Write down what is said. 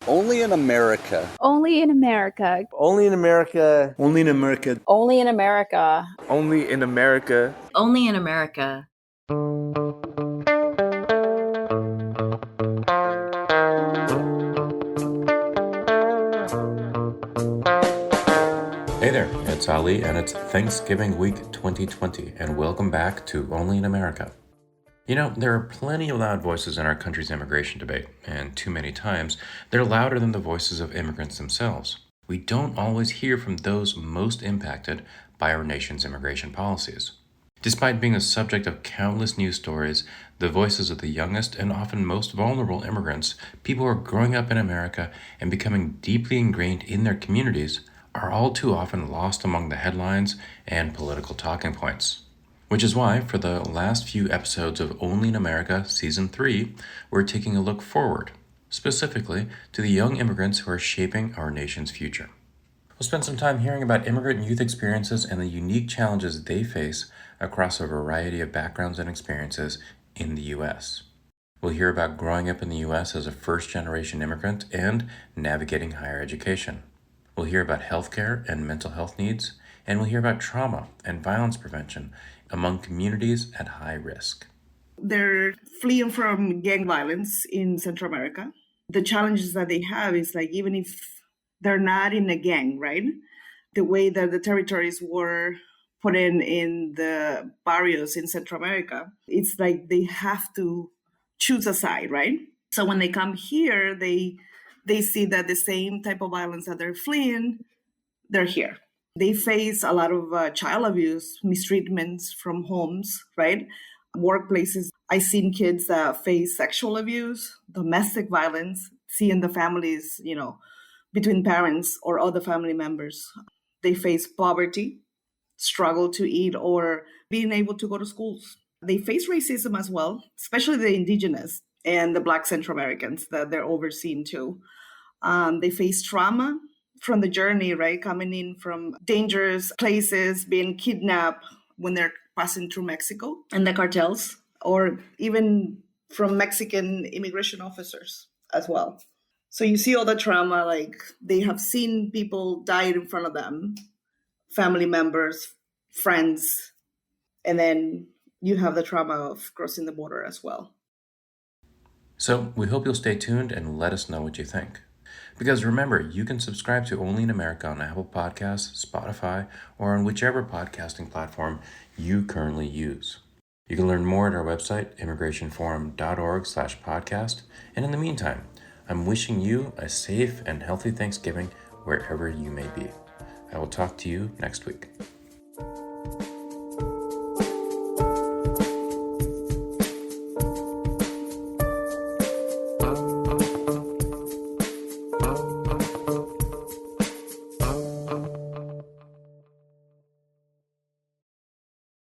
Only in America. Only in America. Only in America. Only in America. Only in America. Only in America. Only in America. Hey there, it's Ali, and it's Thanksgiving week 2020, and welcome back to Only in America. You know, there are plenty of loud voices in our country's immigration debate, and too many times, they're louder than the voices of immigrants themselves. We don't always hear from those most impacted by our nation's immigration policies. Despite being the subject of countless news stories, the voices of the youngest and often most vulnerable immigrants, people who are growing up in America and becoming deeply ingrained in their communities, are all too often lost among the headlines and political talking points. Which is why, for the last few episodes of Only in America Season 3, we're taking a look forward, specifically to the young immigrants who are shaping our nation's future. We'll spend some time hearing about immigrant youth experiences and the unique challenges they face across a variety of backgrounds and experiences in the U.S. We'll hear about growing up in the U.S. as a first-generation immigrant and navigating higher education. We'll hear about healthcare and mental health needs, and we'll hear about trauma and violence prevention among communities at high risk. They're fleeing from gang violence in Central America. The challenges that they have is like, even if they're not in a gang, right? The way that the territories were put in the barrios in Central America, it's like they have to choose a side, right? So when they come here, they see that the same type of violence that they're fleeing, they're here. They face a lot of child abuse, mistreatments from homes, right? Workplaces. I've seen kids face sexual abuse, domestic violence, seeing the families, between parents or other family members. They face poverty, struggle to eat or being able to go to schools. They face racism as well, especially the indigenous and the Black Central Americans that they're overseen too. They face trauma from the journey, right? Coming in from dangerous places, being kidnapped when they're passing through Mexico and the cartels, or even from Mexican immigration officers as well. So you see all the trauma, like they have seen people die in front of them, family members, friends, and then you have the trauma of crossing the border as well. So we hope you'll stay tuned and let us know what you think. Because remember, you can subscribe to Only in America on Apple Podcasts, Spotify, or on whichever podcasting platform you currently use. You can learn more at our website, immigrationforum.org/podcast. And in the meantime, I'm wishing you a safe and healthy Thanksgiving wherever you may be. I will talk to you next week.